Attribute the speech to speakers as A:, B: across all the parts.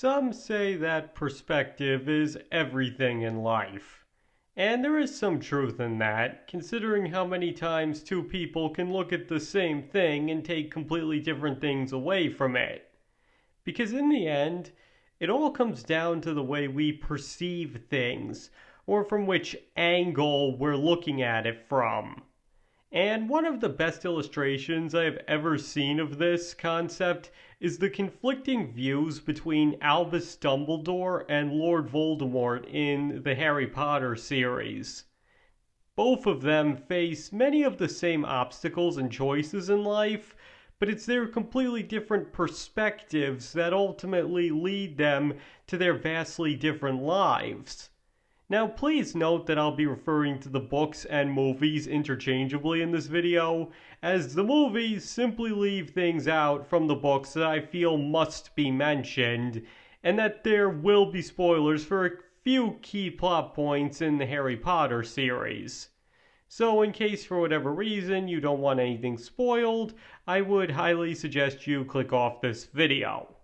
A: Some say that perspective is everything in life. And there is some truth in that, considering how many times two people can look at the same thing and take completely different things away from it. Because in the end, it all comes down to the way we perceive things, or from which angle we're looking at it from. And one of the best illustrations I have ever seen of this concept is the conflicting views between Albus Dumbledore and Lord Voldemort in the Harry Potter series. Both of them face many of the same obstacles and choices in life, but it's their completely different perspectives that ultimately lead them to their vastly different lives. Now please note that I'll be referring to the books and movies interchangeably in this video, as the movies simply leave things out from the books that I feel must be mentioned, and that there will be spoilers for a few key plot points in the Harry Potter series. So in case for whatever reason you don't want anything spoiled, I would highly suggest you click off this video.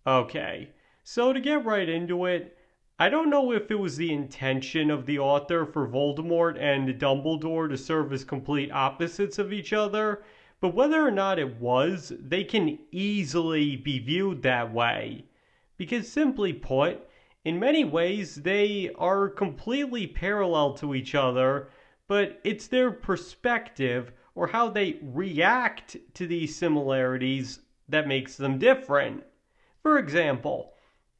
A: Okay, so to get right into it, I don't know if it was the intention of the author for Voldemort and Dumbledore to serve as complete opposites of each other, but whether or not it was, they can easily be viewed that way. Because simply put, in many ways they are completely parallel to each other, but it's their perspective or how they react to these similarities that makes them different. For example,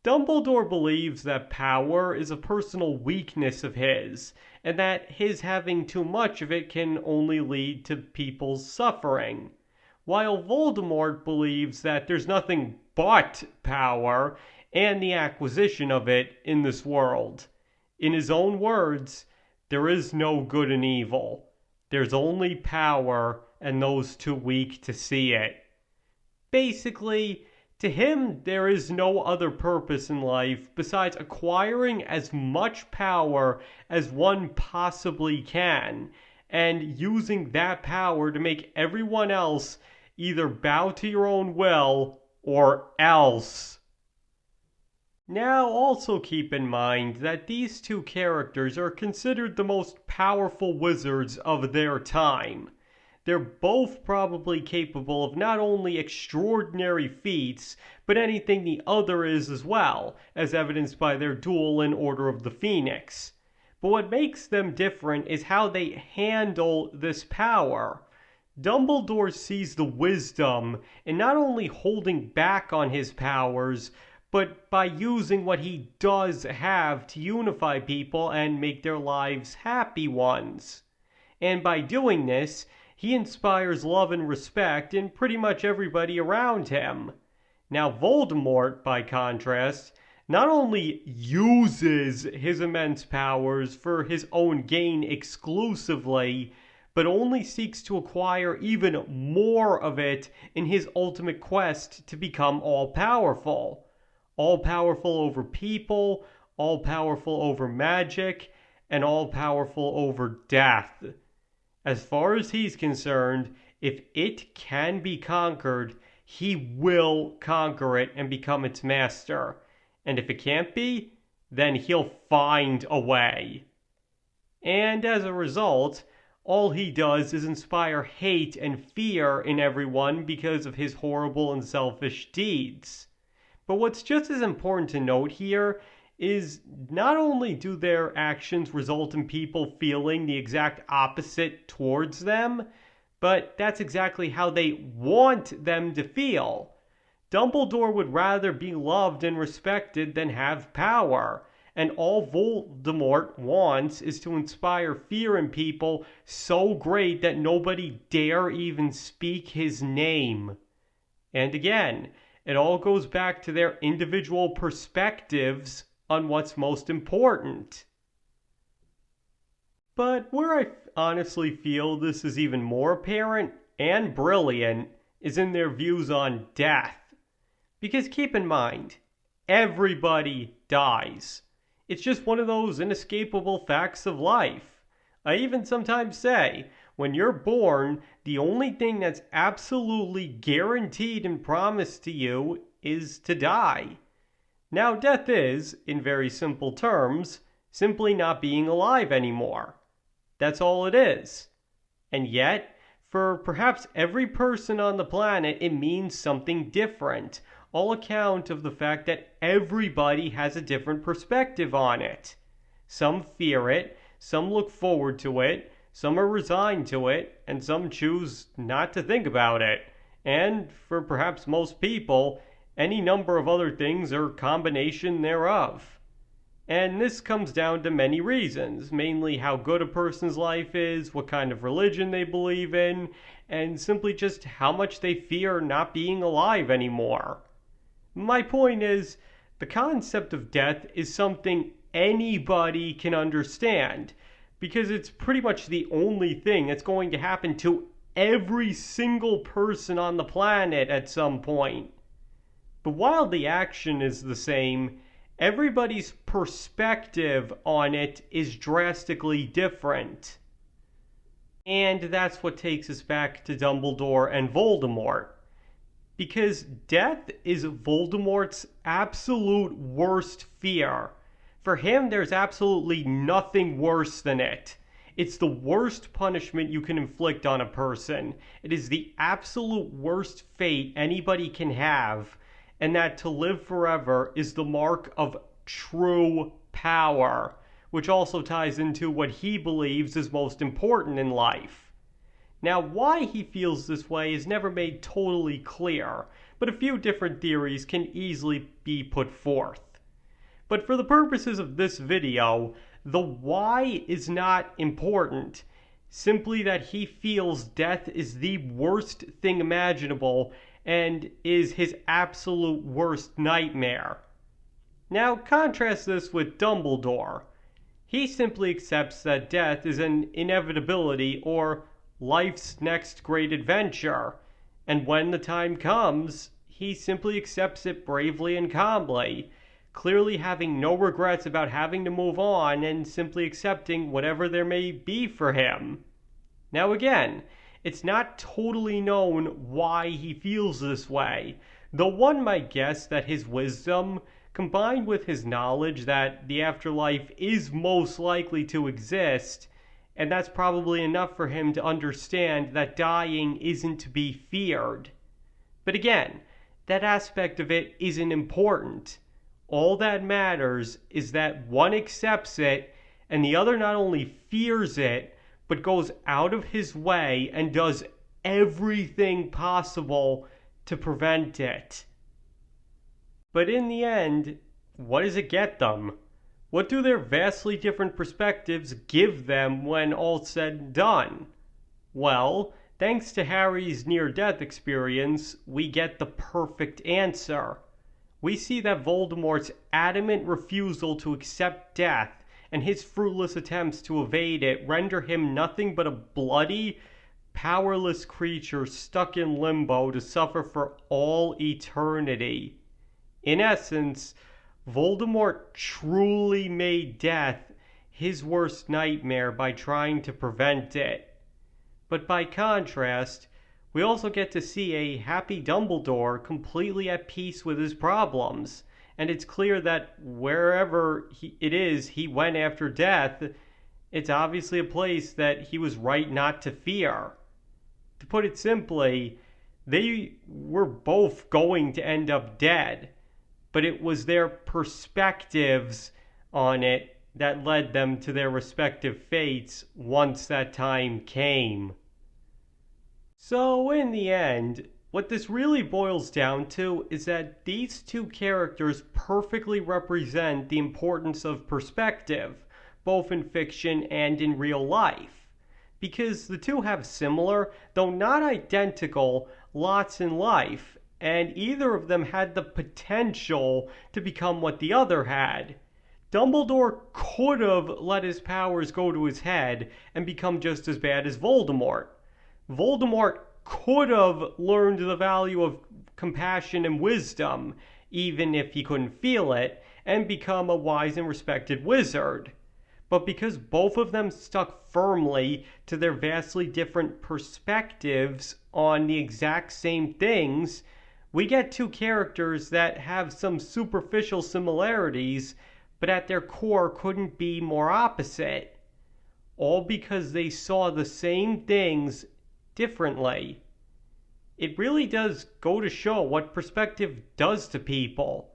A: Dumbledore believes that power is a personal weakness of his, and that his having too much of it can only lead to people's suffering, while Voldemort believes that there's nothing but power and the acquisition of it in this world. In his own words, there is no good and evil. There's only power and those too weak to see it. Basically, to him, there is no other purpose in life besides acquiring as much power as one possibly can, and using that power to make everyone else either bow to your own will or else. Now, also keep in mind that these two characters are considered the most powerful wizards of their time. They're both probably capable of not only extraordinary feats, but anything the other is as well, as evidenced by their duel in Order of the Phoenix. But what makes them different is how they handle this power. Dumbledore sees the wisdom in not only holding back on his powers, but by using what he does have to unify people and make their lives happy ones. And by doing this, he inspires love and respect in pretty much everybody around him. Now Voldemort, by contrast, not only uses his immense powers for his own gain exclusively, but only seeks to acquire even more of it in his ultimate quest to become all-powerful. All-powerful over people, all-powerful over magic, and all-powerful over death. As far as he's concerned, if it can be conquered, he will conquer it and become its master. And if it can't be, then he'll find a way. And as a result, all he does is inspire hate and fear in everyone because of his horrible and selfish deeds. But what's just as important to note here is not only do their actions result in people feeling the exact opposite towards them, but that's exactly how they want them to feel. Dumbledore would rather be loved and respected than have power, and all Voldemort wants is to inspire fear in people so great that nobody dare even speak his name. And again, it all goes back to their individual perspectives on what's most important. But where I honestly feel this is even more apparent and brilliant is in their views on death. Because keep in mind, everybody dies. It's just one of those inescapable facts of life. I even sometimes say, when you're born, the only thing that's absolutely guaranteed and promised to you is to die. Now, death is, in very simple terms, simply not being alive anymore. That's all it is. And yet, for perhaps every person on the planet, it means something different, all account of the fact that everybody has a different perspective on it. Some fear it, some look forward to it, some are resigned to it, and some choose not to think about it. And, for perhaps most people, any number of other things or combination thereof. And this comes down to many reasons, mainly how good a person's life is, what kind of religion they believe in, and simply just how much they fear not being alive anymore. My point is, the concept of death is something anybody can understand, because it's pretty much the only thing that's going to happen to every single person on the planet at some point. But while the action is the same, everybody's perspective on it is drastically different. And that's what takes us back to Dumbledore and Voldemort. Because death is Voldemort's absolute worst fear. For him, there's absolutely nothing worse than it. It's the worst punishment you can inflict on a person. It is the absolute worst fate anybody can have, and that to live forever is the mark of true power, which also ties into what he believes is most important in life. Now, why he feels this way is never made totally clear, but a few different theories can easily be put forth. But for the purposes of this video, the why is not important, simply that he feels death is the worst thing imaginable and is his absolute worst nightmare. Now, contrast this with Dumbledore. He simply accepts that death is an inevitability or life's next great adventure, and when the time comes, he simply accepts it bravely and calmly, clearly having no regrets about having to move on and simply accepting whatever there may be for him. Now again, it's not totally known why he feels this way, though one might guess that his wisdom, combined with his knowledge that the afterlife is most likely to exist, and that's probably enough for him to understand that dying isn't to be feared. But again, that aspect of it isn't important. All that matters is that one accepts it, and the other not only fears it, but goes out of his way and does everything possible to prevent it. But in the end, what does it get them? What do their vastly different perspectives give them when all's said and done? Well, thanks to Harry's near-death experience, we get the perfect answer. We see that Voldemort's adamant refusal to accept death and his fruitless attempts to evade it render him nothing but a bloody, powerless creature stuck in limbo to suffer for all eternity. In essence, Voldemort truly made death his worst nightmare by trying to prevent it. But by contrast, we also get to see a happy Dumbledore completely at peace with his problems, and it's clear that wherever he went after death, it's obviously a place that he was right not to fear. To put it simply, they were both going to end up dead, but it was their perspectives on it that led them to their respective fates once that time came. So in the end, what this really boils down to is that these two characters perfectly represent the importance of perspective, both in fiction and in real life. Because the two have similar, though not identical, lots in life, and either of them had the potential to become what the other had. Dumbledore could have let his powers go to his head and become just as bad as Voldemort. Voldemort could have learned the value of compassion and wisdom, even if he couldn't feel it, and become a wise and respected wizard. But because both of them stuck firmly to their vastly different perspectives on the exact same things, We get two characters that have some superficial similarities, but at their core couldn't be more opposite, all because they saw the same things differently. It really does go to show what perspective does to people.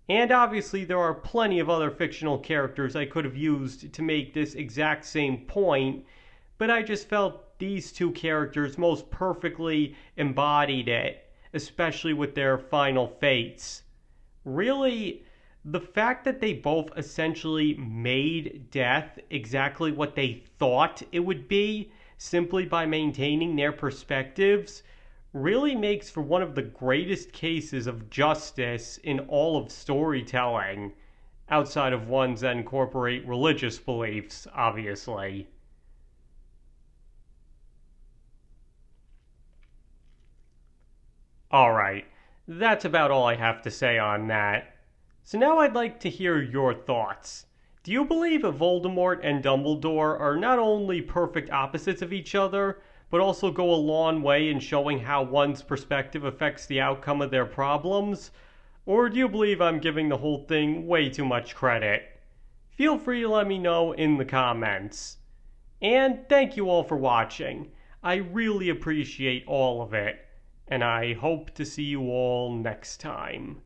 A: And obviously, there are plenty of other fictional characters I could have used to make this exact same point, but I just felt these two characters most perfectly embodied it, especially with their final fates. Really, the fact that they both essentially made death exactly what they thought it would be simply by maintaining their perspectives really makes for one of the greatest cases of justice in all of storytelling, outside of ones that incorporate religious beliefs, obviously. Alright, that's about all I have to say on that. So now I'd like to hear your thoughts. Do you believe Voldemort and Dumbledore are not only perfect opposites of each other, but also go a long way in showing how one's perspective affects the outcome of their problems? Or do you believe I'm giving the whole thing way too much credit? Feel free to let me know in the comments. And thank you all for watching. I really appreciate all of it, and I hope to see you all next time.